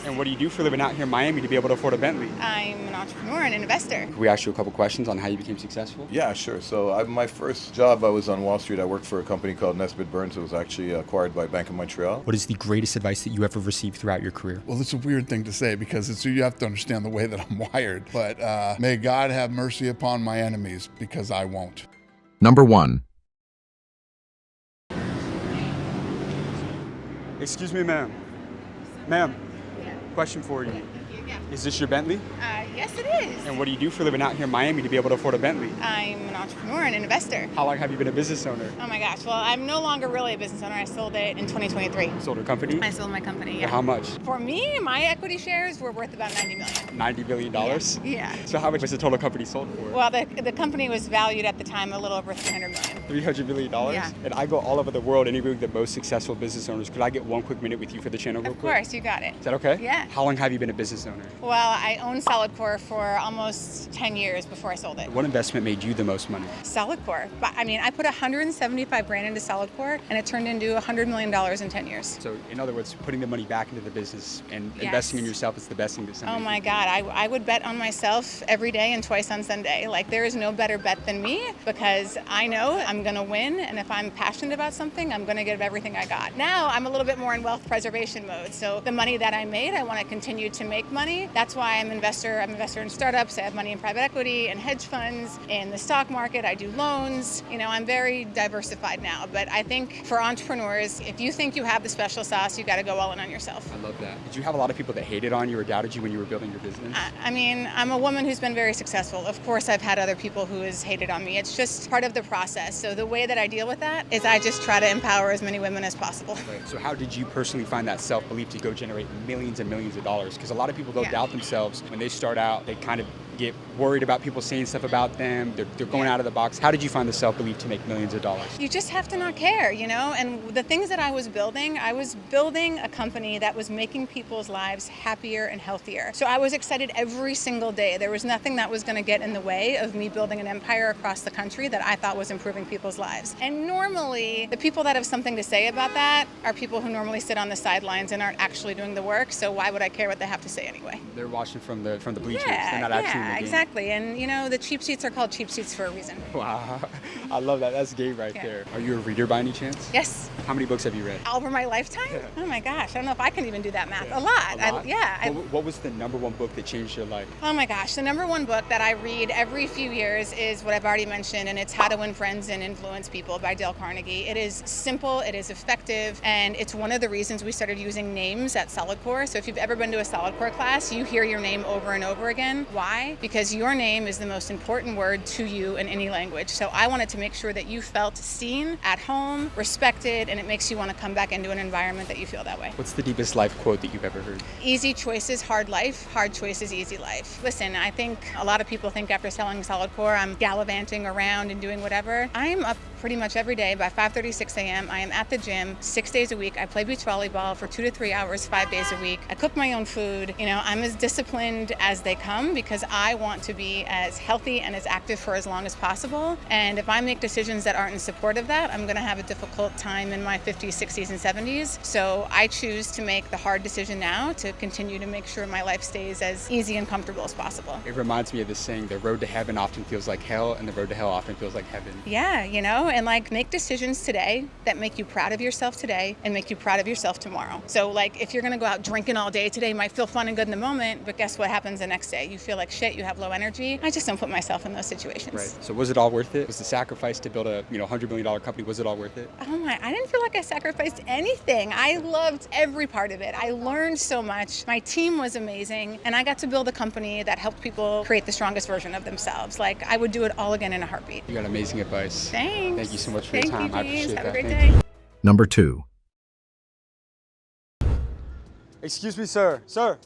And what do you do for a living out here in Miami to be able to afford a Bentley? I'm an entrepreneur and an investor. Can we ask you a couple questions on how you became successful? Yeah, sure. So my first job, I was on Wall Street. I worked for a company called Nesbitt Burns. It was actually acquired by Bank of Montreal. What is the greatest advice that you ever received throughout your career? Well, it's a weird thing to say because you have to understand the way that I'm wired. But may God have mercy upon my enemies because I won't. Number 1. Excuse me, ma'am. Ma'am, question for you. Yeah. Is this your Bentley? Yes, it is. And what do you do for a living out here in Miami to be able to afford a Bentley? I'm an entrepreneur and an investor. How long have you been a business owner? Oh my gosh. Well, I'm no longer really a business owner. I sold it in 2023. Sold a company? I sold my company, For yeah. how much? For me, my equity shares were worth about $90 million. $90 billion? Yeah. So how much was the total company sold for? Well, the company was valued at the time a little over $300 million. $300 million? Yeah. And I go all over the world interviewing the most successful business owners. Could I get 1 quick minute with you for the channel real Of quick? course, you got it. Is that okay? Yeah. How long have you been a business owner? Well, I owned Solidcore for almost 10 years before I sold it. What investment made you the most money? Solidcore. But I mean, I put $175,000 into Solidcore and it turned into $100 million in 10 years. So in other words, putting the money back into the business and Yes. investing in yourself is the best thing that somebody Oh my can do. God, I would bet on myself every day and twice on Sunday. Like there is no better bet than me because I know I'm gonna win, and if I'm passionate about something, I'm gonna give everything I got. Now I'm a little bit more in wealth preservation mode. So the money that I made, I wanna continue to make money. That's why I'm an investor in startups. I have money in private equity and hedge funds, in the stock market, I do loans. You know, I'm very diversified now, but I think for entrepreneurs, if you think you have the special sauce, you gotta go all in on yourself. I love that. Did you have a lot of people that hated on you or doubted you when you were building your business? I mean, I'm a woman who's been very successful. Of course, I've had other people who has hated on me. It's just part of the process. So the way that I deal with that is I just try to empower as many women as possible. Right. So how did you personally find that self-belief to go generate millions and millions of dollars? Because a lot of people, they'll doubt themselves when they start out. They kind of get worried about people saying stuff about them. They're going out of the box. How did you find the self-belief to make millions of dollars? You just have to not care, you know? And the things that I was building a company that was making people's lives happier and healthier. So I was excited every single day. There was nothing that was going to get in the way of me building an empire across the country that I thought was improving people's lives. And normally, the people that have something to say about that are people who normally sit on the sidelines and aren't actually doing the work. So why would I care what they have to say anyway? They're watching from the bleachers. They're not actually in the game. Exactly. And you know, the cheap seats are called cheap seats for a reason. Wow. I love that. That's game right there. Are you a reader by any chance? Yes. How many books have you read? Over my lifetime? Yeah. Oh my gosh, I don't know if I can even do that math. Yeah. A lot. A lot? What was the number one book that changed your life? Oh my gosh, the number one book that I read every few years is what I've already mentioned, and it's How to Win Friends and Influence People by Dale Carnegie. It is simple, it is effective, and it's one of the reasons we started using names at Solidcore. So if you've ever been to a Solidcore class, you hear your name over and over again. Why? Because your name is the most important word to you in any language. So I wanted to make sure that you felt seen, at home, respected, and it makes you want to come back into an environment that you feel that way. What's the deepest life quote that you've ever heard? Easy choices, hard life. Hard choices, easy life. Listen, I think a lot of people think after selling Solidcore, I'm gallivanting around and doing whatever. I'm up pretty much every day by 5:30, 6 a.m. I am at the gym 6 days a week. I play beach volleyball for 2 to 3 hours, 5 days a week. I cook my own food. You know, I'm as disciplined as they come because I want to be as healthy and as active for as long as possible. And if I make decisions that aren't in support of that, I'm going to have a difficult time in my 50s, 60s, and 70s. So I choose to make the hard decision now to continue to make sure my life stays as easy and comfortable as possible. It reminds me of this saying, the road to heaven often feels like hell, and the road to hell often feels like heaven. Yeah, you know, and like make decisions today that make you proud of yourself today and make you proud of yourself tomorrow. So like if you're going to go out drinking all day today, it might feel fun and good in the moment, but guess what happens the next day? You feel like shit, you have low energy. I just don't put myself in those situations. Right. So was it all worth it? Was the sacrifice to build a $100 million company, was it all worth it? Oh my, I didn't feel like I sacrificed anything. I loved every part of it. I learned so much. My team was amazing, and I got to build a company that helped people create the strongest version of themselves. Like I would do it all again in a heartbeat. You got amazing advice. Thanks. Thank you so much for your time. Thank I you, James. appreciate Have that. a great Thank day. you. Number 2. Excuse me, sir. Sir.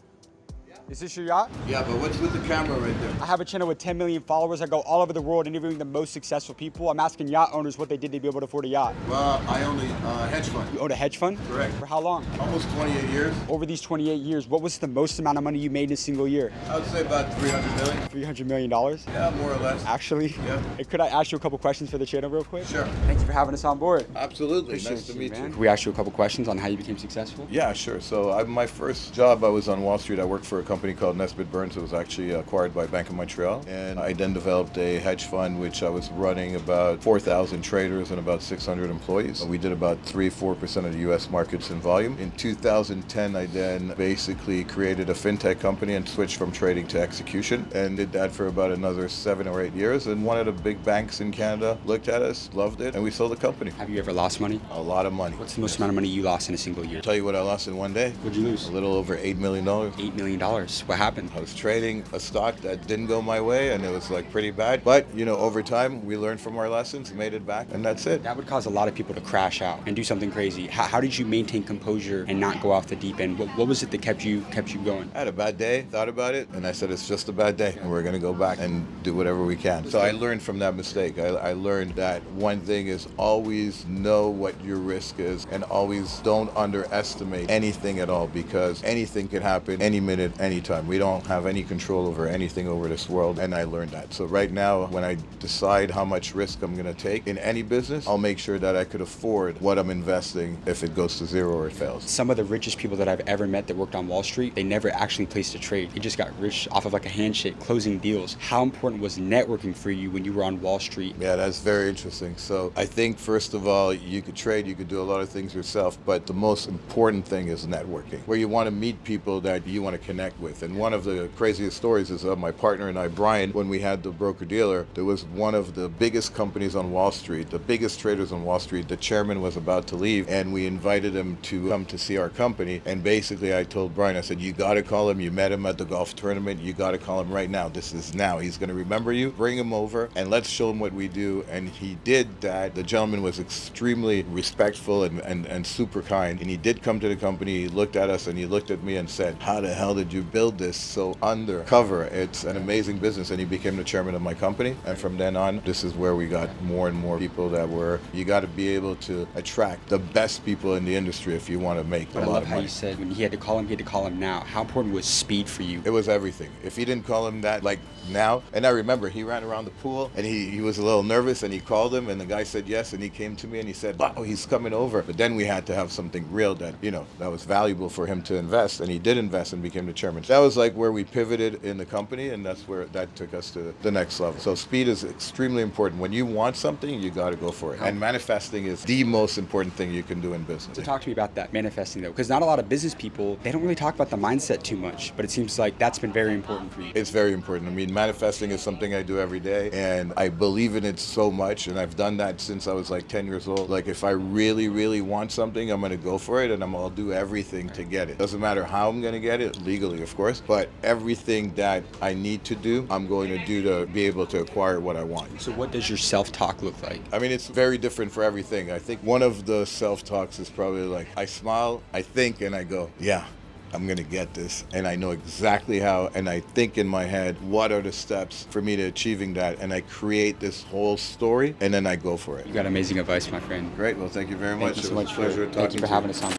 Is this your yacht? Yeah, but what's with the camera right there? I have a channel with 10 million followers. I go all over the world interviewing the most successful people. I'm asking yacht owners what they did to be able to afford a yacht. Well, I own a hedge fund. You owned a hedge fund? Correct. For how long? Almost 28 years. Over these 28 years, what was the most amount of money you made in a single year? I would say about 300 million. $300 million? Yeah, more or less. Actually? Yeah. Hey, could I ask you a couple questions for the channel real quick? Sure. Thank you for having us on board. Absolutely. Appreciate Nice to you, meet man. you. Can we ask you a couple questions on how you became successful? Yeah, sure. So my first job, I was on Wall Street. I worked for a company called Nesbitt Burns. It was actually acquired by Bank of Montreal. And I then developed a hedge fund, which I was running about 4,000 traders and about 600 employees. We did about 3-4% of the U.S. markets in volume. In 2010, I then basically created a fintech company and switched from trading to execution, and did that for about another 7 or 8 years. And one of the big banks in Canada looked at us, loved it, and we sold the company. Have you ever lost money? A lot of money. What's the most amount of money you lost in a single year? I'll tell you what I lost in one day. What'd you lose? A little over $8 million. $8 million. What happened? I was trading a stock that didn't go my way, and it was like pretty bad. But, over time, we learned from our lessons, made it back, and that's it. That would cause a lot of people to crash out and do something crazy. How did you maintain composure and not go off the deep end? What was it that kept you going? I had a bad day, thought about it, and I said, it's just a bad day, and we're going to go back and do whatever we can. So I learned from that mistake. I learned that one thing is always know what your risk is, and always don't underestimate anything at all, because anything can happen any minute, anytime. We don't have any control over anything over this world, and I learned that. So right now, when I decide how much risk I'm going to take in any business, I'll make sure that I could afford what I'm investing if it goes to zero or it fails. Some of the richest people that I've ever met that worked on Wall Street, they never actually placed a trade. They just got rich off of like a handshake, closing deals. How important was networking for you when you were on Wall Street? Yeah, that's very interesting. So I think, first of all, you could trade, you could do a lot of things yourself, but the most important thing is networking, where you want to meet people that you want to connect with. And one of the craziest stories is my partner and I, Brian, when we had the broker-dealer, there was one of the biggest companies on Wall Street, the biggest traders on Wall Street. The chairman was about to leave, and we invited him to come to see our company. And basically, I told Brian, I said, you got to call him. You met him at the golf tournament. You got to call him right now. This is now. He's going to remember you. Bring him over, and let's show him what we do. And he did that. The gentleman was extremely respectful and super kind. And he did come to the company. He looked at us, and he looked at me and said, how the hell did you build this so undercover? It's an amazing business. And he became the chairman of my company. And from then on, this is where we got more and more people that were, you got to be able to attract the best people in the industry if you want to make a lot of money. I love how you said when he had to call him now. How important was speed for you? It was everything. If he didn't call him that, like now, and I remember he ran around the pool and he was a little nervous, and he called him, and the guy said yes, and he came to me and he said, wow, he's coming over. But then we had to have something real that, that was valuable for him to invest, and he did invest and became the chairman. That was like where we pivoted in the company, and that's where that took us to the next level. So speed is extremely important. When you want something, you got to go for it. And manifesting is the most important thing you can do in business. So talk to me about that, manifesting though, because not a lot of business people, they don't really talk about the mindset too much, but it seems like that's been very important for you. It's very important. I mean, manifesting is something I do every day, and I believe in it so much, and I've done that since I was like 10 years old. Like, if I really, really want something, I'm going to go for it, and I'll do everything to get it. Doesn't matter how I'm going to get it, legally, of course, but everything that I need to do, I'm going to do to be able to acquire what I want. So what does your self-talk look like? I mean, it's very different for everything. I think one of the self-talks is probably like, I smile, I think, and I go, yeah, I'm going to get this. And I know exactly how, and I think in my head, what are the steps for me to achieving that? And I create this whole story, and then I go for it. You got amazing advice, my friend. Great. Well, thank you very much. Thank you so much. Pleasure talking to you. Thank you for having us on.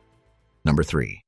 Number 3.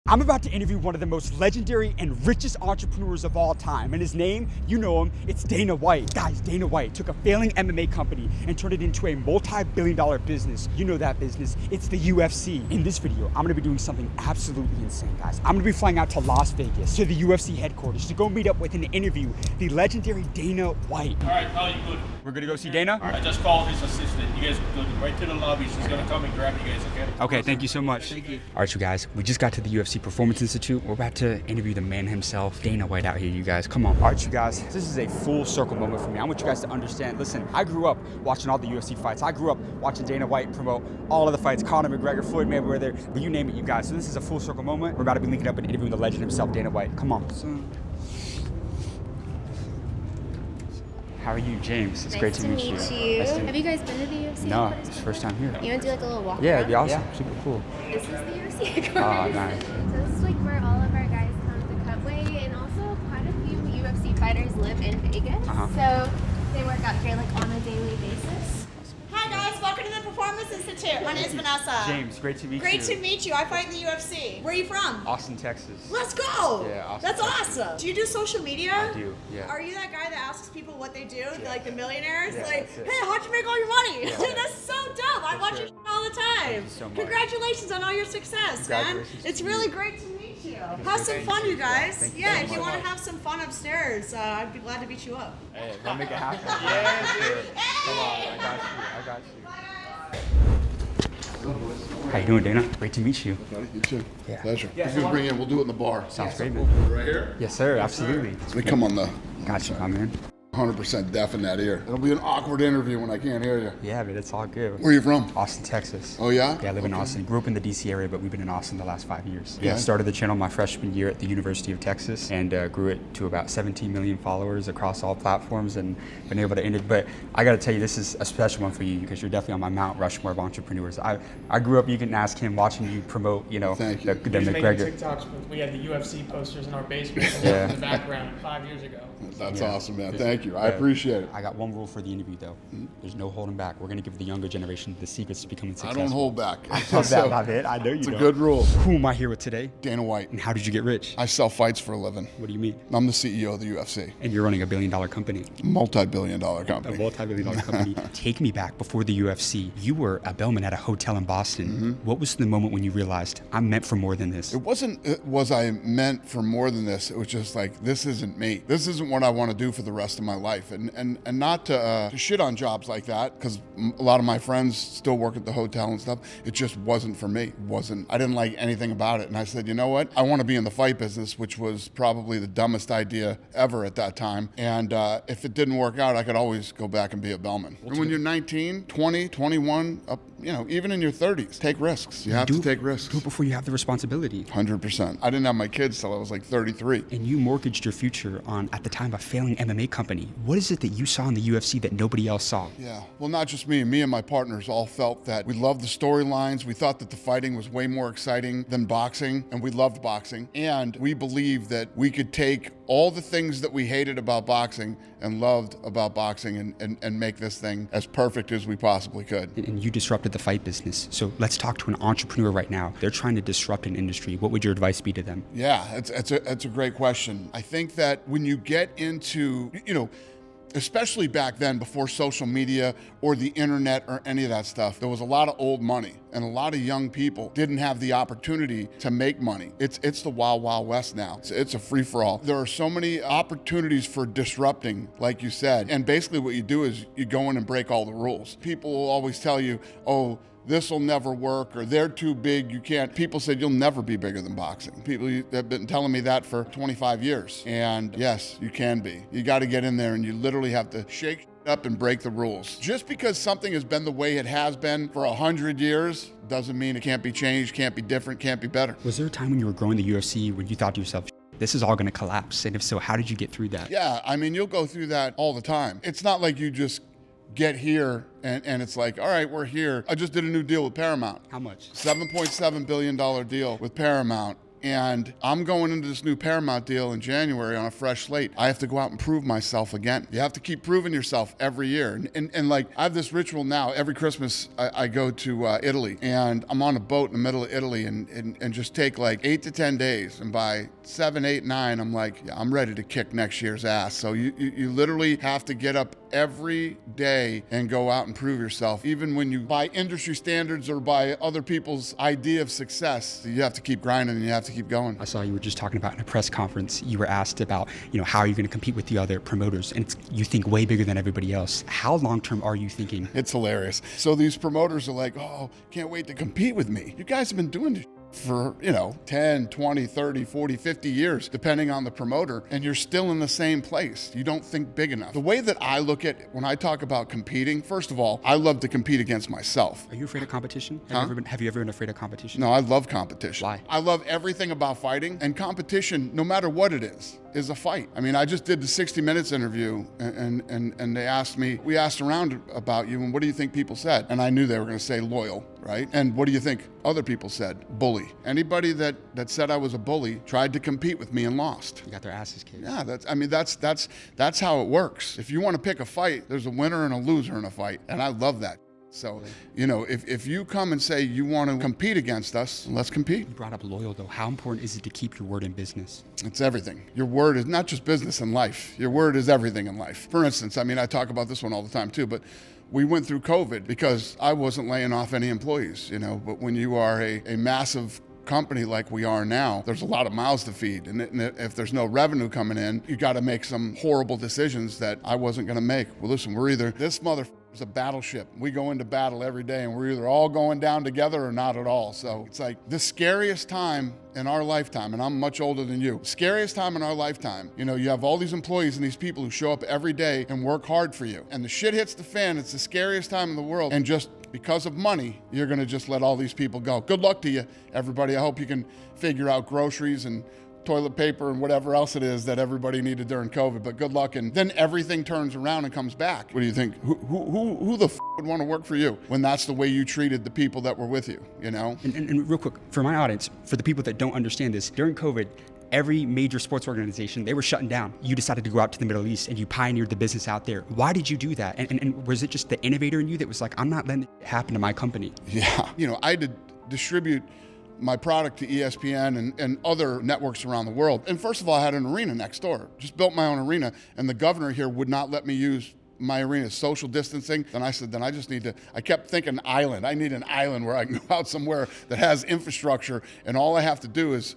I'm about to interview one of the most legendary and richest entrepreneurs of all time, and his name, you know him, it's Dana White. Guys, Dana White took a failing MMA company and turned it into a multi-billion-dollar business. You know that business, it's the UFC. In this video, I'm gonna be doing something absolutely insane, guys. I'm gonna be flying out to Las Vegas, to the UFC headquarters, to go meet up with and interview the legendary Dana White. All right, Paul, you good? We're gonna go see Dana? I just called his assistant. You guys go right to the lobby. She's gonna come and grab you guys, okay? Okay, thank you so much. Thank you. All right, you guys, we just got to the UFC Performance Institute. We're about to interview the man himself, Dana White, out here, you guys. Come on. All right, you guys, this is a full circle moment for me. I want you guys to understand. Listen, I grew up watching all the UFC fights. I grew up watching Dana White promote all of the fights, Conor McGregor, Floyd Mayweather, you name it, you guys. So this is a full circle moment. We're about to be linking up and interviewing the legend himself, Dana White. Come on. How are you, James? It's great to meet you. Nice to meet you. Nice to meet Have you guys been to the UFC? No, headquarters it's the before? first time here. You want to do like a little walk Yeah, around? it'd be awesome. Super cool. This is the UFC headquarters. Oh, nice. So this is like where all of our guys guys live in Vegas, so they work out here like on a daily basis. Hi guys, welcome to the Performance Institute. My name is Vanessa. James, great to meet you. Great to meet you. I fight in the UFC. Where are you from? Austin, Texas. Let's go. Yeah, Austin, That's Texas. awesome. Do you do social media? I do, yeah. Are you that guy that asks people what they do, like the millionaires? Yeah, like, that's it. hey, how'd you make all your money? Yeah, Dude, that's so dope. I watch sure. your shit all the time. Thank you so much. Congratulations on all your success, man. Congratulations It's to really you. great to meet you. Have Thank some you. fun, you guys. Thank you Yeah, very if you much. want to have some fun upstairs, I'd be glad to beat you up. Hey, we'll make it happen. Yeah, dude. Come on, I got you. I got you. How you doing, Dana? Great to meet you. You too. Yeah. Pleasure. We're gonna bring in. We'll do it in the bar. Sounds great, man. Right here. Yes, sir. Absolutely. Let me come on the Got you, my man. 100% deaf in that ear. It'll be an awkward interview when I can't hear you. Yeah, but it's all good. Where are you from? Austin, Texas. Oh yeah? Yeah, I live in Okay. Austin. Grew up in the DC area, but we've been in Austin the last 5 years. Yeah, Yeah. started the channel my freshman year at the University of Texas and grew it to about 17 million followers across all platforms and been able to end it. But I got to tell you, this is a special one for you because you're definitely on my Mount Rushmore of entrepreneurs. I grew up, you can ask him, watching you promote, Thank you. the He was making McGregor. TikToks with, we had the UFC posters in our basement Yeah. in the background 5 years ago. That's awesome, man. Thank you. I appreciate it. I got one rule for the interview, though. There's no holding back. We're going to give the younger generation the secrets to becoming I successful. don't hold back. I love So, that, my man. I know you It's a don't. good rule. Who am I here with today? Dana White. And how did you get rich? I sell fights for a living. What do you mean? I'm the CEO of the UFC, And you're running a $1 billion company. multi-billion-dollar A company. multi-billion-dollar company. Take me back before the UFC. You were a bellman at a hotel in Boston. What was the moment when you realized I'm meant for more than this? It wasn't, was I meant for more than this? It was just like, this isn't me. This isn't what I want to do for the rest of my life. And not to shit on jobs like that, because a lot of my friends still work at the hotel and stuff. It just wasn't for me. It wasn't, I didn't like anything about it. And I said, you know what? I want to be in the fight business, which was probably the dumbest idea ever at that time. And if it didn't work out, I could always go back and be a bellman. And when you're 19, 20, 21, up, even in your 30s, take risks. You have to take risks. Do it before you have the responsibility. 100%. I didn't have my kids till I was like 33. And you mortgaged your future on, at the time, a failing MMA company. What is it that you saw in the UFC that nobody else saw? Yeah, well, not just me. Me and my partners all felt that we loved the storylines. We thought that the fighting was way more exciting than boxing, and we loved boxing. And we believed that we could take all the things that we hated about boxing and loved about boxing and make this thing as perfect as we possibly could. And you disrupted the fight business. So let's talk to an entrepreneur right now. They're trying to disrupt an industry. What would your advice be to them? Yeah, it's a great question. I think that when you get into, especially back then before social media or the internet or any of that stuff, there was a lot of old money and a lot of young people didn't have the opportunity to make money. It's the wild, wild west now. It's a free for all. There are so many opportunities for disrupting, like you said. And basically what you do is you go in and break all the rules. People will always tell you, oh, this will never work, or they're too big, you can't. People said you'll never be bigger than boxing. People have been telling me that for 25 years. And yes, you can be. You got to get in there and you literally have to shake up and break the rules. Just because something has been the way it has been for 100 years doesn't mean it can't be changed, can't be different, can't be better. Was there a time when you were growing the UFC when you thought to yourself, this is all going to collapse? And if so, how did you get through that? Yeah, I mean, you'll go through that all the time. It's not like you just get here and it's like, all right, we're here. I just did a new deal with Paramount. How much? $7.7 billion deal with Paramount. And I'm going into this new Paramount deal in January on a fresh slate. I have to go out and prove myself again. You have to keep proving yourself every year. And like, I have this ritual now. Every Christmas, I go to Italy, and I'm on a boat in the middle of Italy and just take like 8 to 10 days. And by 7, 8, 9, I'm like, yeah, I'm ready to kick next year's ass. So you literally have to get up every day and go out and prove yourself. Even when you, by industry standards or by other people's idea of success, you have to keep grinding and you have to keep going. I saw you were just talking about in a press conference, you were asked about, how are you going to compete with the other promoters? And you think way bigger than everybody else. How long-term are you thinking? It's hilarious. So these promoters are like, oh, can't wait to compete with me. You guys have been doing this for, 10, 20, 30, 40, 50 years, depending on the promoter, and you're still in the same place. You don't think big enough. The way that I look at when I talk about competing, first of all, I love to compete against myself. Are you afraid of competition? Have you ever been afraid of competition? No, I love competition. Why? I love everything about fighting, and competition, no matter what it is a fight. I mean, I just did the 60 Minutes interview, and they asked me, we asked around about you, and what do you think people said? And I knew they were going to say loyal. right? And what do you think other people said? Bully. Anybody that said I was a bully tried to compete with me and lost. You got their asses kicked. Yeah, that's how it works. If you want to pick a fight, there's a winner and a loser in a fight, and I love that. So, you know, if you come and say you want to compete against us, let's compete. You brought up loyal, though. How important is it to keep your word in business? It's everything. Your word is not just business in life. Your word is everything in life. For instance, I mean, I talk about this one all the time too, but we went through COVID because I wasn't laying off any employees, you know, but when you are a massive company like we are now, there's a lot of mouths to feed. And if there's no revenue coming in, you got to make some horrible decisions that I wasn't going to make. Well, listen, we're either this motherfucker's a battleship. We go into battle every day and we're either all going down together or not at all. So it's like the scariest time in our lifetime, and I'm much older than you, scariest time in our lifetime. You know, you have all these employees and these people who show up every day and work hard for you. And the shit hits the fan. It's the scariest time in the world. And just because of money, you're going to just let all these people go. Good luck to you, everybody. I hope you can figure out groceries and toilet paper and whatever else it is that everybody needed during COVID, but good luck. And then everything turns around and comes back. What do you think? Who the would want to work for you when that's the way you treated the people that were with you, you know? And real quick, for my audience, for the people that don't understand this, during COVID, every major sports organization, they were shutting down. You decided to go out to the Middle East and you pioneered the business out there. Why did you do that? And was it just the innovator in you that was like, I'm not letting it happen to my company? Yeah, you know, I had to distribute my product to ESPN and other networks around the world. And first of all, I had an arena next door. Just built my own arena, and the governor here would not let me use my arena, social distancing. Then I said, then I kept thinking island. I need an island where I can go out somewhere that has infrastructure, and all I have to do is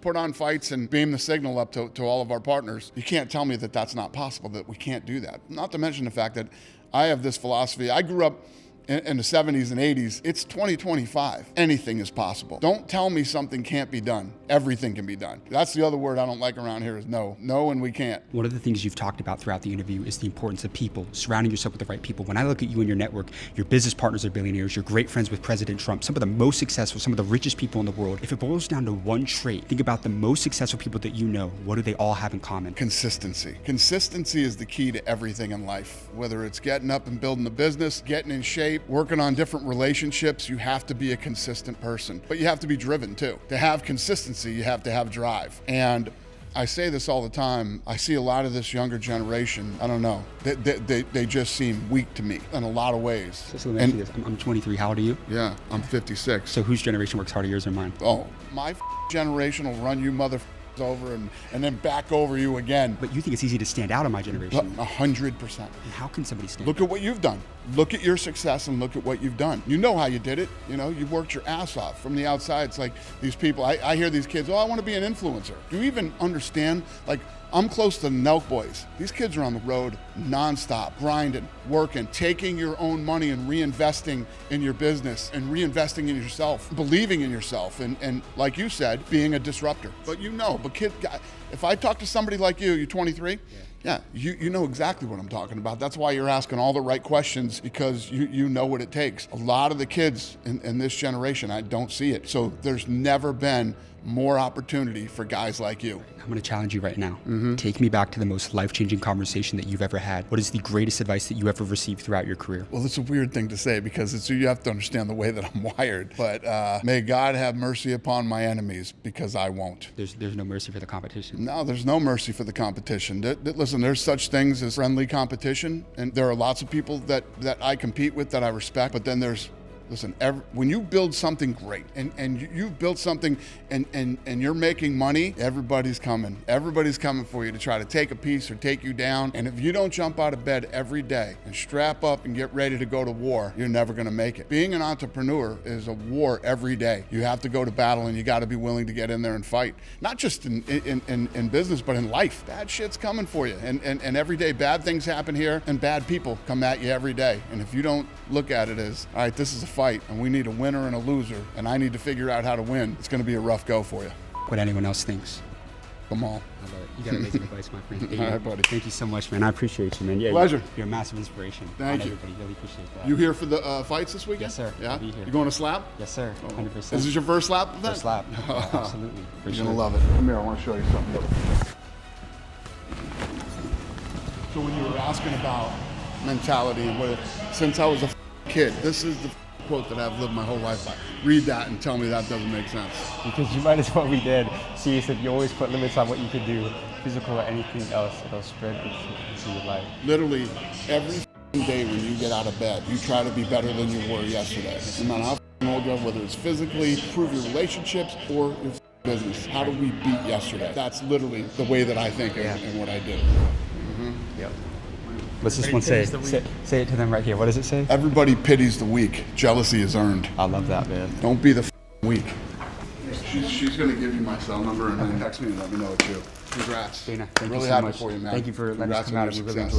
put on fights and beam the signal up to all of our partners. You can't tell me that that's not possible, that we can't do that. Not to mention the fact that I have this philosophy. I grew up in the 70s and 80s. It's 2025. Anything is possible. Don't tell me something can't be done. Everything can be done. That's the other word I don't like around here is no. No, and we can't. One of the things you've talked about throughout the interview is the importance of people, surrounding yourself with the right people. When I look at you and your network, your business partners are billionaires, you're great friends with President Trump, some of the most successful, some of the richest people in the world. If it boils down to one trait, think about the most successful people that you know. What do they all have in common? Consistency. Consistency is the key to everything in life. Whether it's getting up and building the business, getting in shape, working on different relationships, you have to be a consistent person. But you have to be driven too. To have consistency, you have to have drive. And I say this all the time. I see a lot of this younger generation, I don't know, they just seem weak to me in a lot of ways. So let me ask you this. I'm 23. How old are you? Yeah, I'm 56. So whose generation works harder, yours or mine? Oh, my generation will run you over and then back over you again. But you think it's easy to stand out in my generation? 100%. And how can somebody stand Look at what you've done. Look at your success and look at what you've done. You know how you did it. You know, you worked your ass off. From the outside, it's like these people, I hear these kids, oh, I want to be an influencer. Do you even understand? Like, I'm close to the Nelk boys. These kids are on the road nonstop, grinding, working, taking your own money and reinvesting in your business and reinvesting in yourself, believing in yourself, and like you said, being a disruptor. But if I talk to somebody like you, you're 23? Yeah, you know exactly what I'm talking about. That's why you're asking all the right questions, because you know what it takes. A lot of the kids in this generation, I don't see it. So there's never been more opportunity for guys like you. I'm going to challenge you right now. Take me back to the most life-changing conversation that you've ever had. What is the greatest advice that you ever received throughout your career? Well, it's a weird thing to say because you have to understand the way that I'm wired. But may God have mercy upon my enemies, because I won't. There's no mercy for the competition. No, there's no mercy for the competition. Listen, there's such things as friendly competition, and there are lots of people that I compete with that I respect, but then listen, when you build something great and you've built something and you're making money, everybody's coming. Everybody's coming for you to try to take a piece or take you down. And if you don't jump out of bed every day and strap up and get ready to go to war, you're never going to make it. Being an entrepreneur is a war every day. You have to go to battle, and you got to be willing to get in there and fight. Not just in business, but in life. Bad shit's coming for you. And every day bad things happen here, and bad people come at you every day. And if you don't look at it as, all right, this is a fight, and we need a winner and a loser, and I need to figure out how to win, it's going to be a rough go for you. What anyone else thinks. Come on. I love it. You got amazing advice, my friend. All right, buddy. Thank you so much, man. I appreciate you, man. Yeah, Pleasure. You're a massive inspiration. Thank you. Everybody. Really appreciate that. You here for the fights this weekend? Yes, sir. Yeah? I'll be here. You going to slap? Yes, sir. 100%. Is this your first slap event? First slap. Yeah, absolutely. For You're sure. going to love it. Come here, I want to show you something. So when you were asking about mentality and since I was a kid, this is the quote that I've lived my whole life by. Read that and tell me that doesn't make sense. Because you might as well be dead. See, if you always put limits on what you can do, physical or anything else, it'll spread into your life. Literally, every day when you get out of bed, you try to be better than you were yesterday. No matter how old you are, whether it's physically, improve your relationships, or your business. How do we beat yesterday? That's literally the way that I think and what I do. Yep. What's this one say? Say it to them right here. What does it say? Everybody pities the weak. Jealousy is earned. I love that, man. Don't be the weak. She's going to give you my cell number and then text me and let me know it's you. Congrats. Dana, I'm thank really you so happy much. for you, man. Thank you for letting us Congrats come on out. your We really success. enjoyed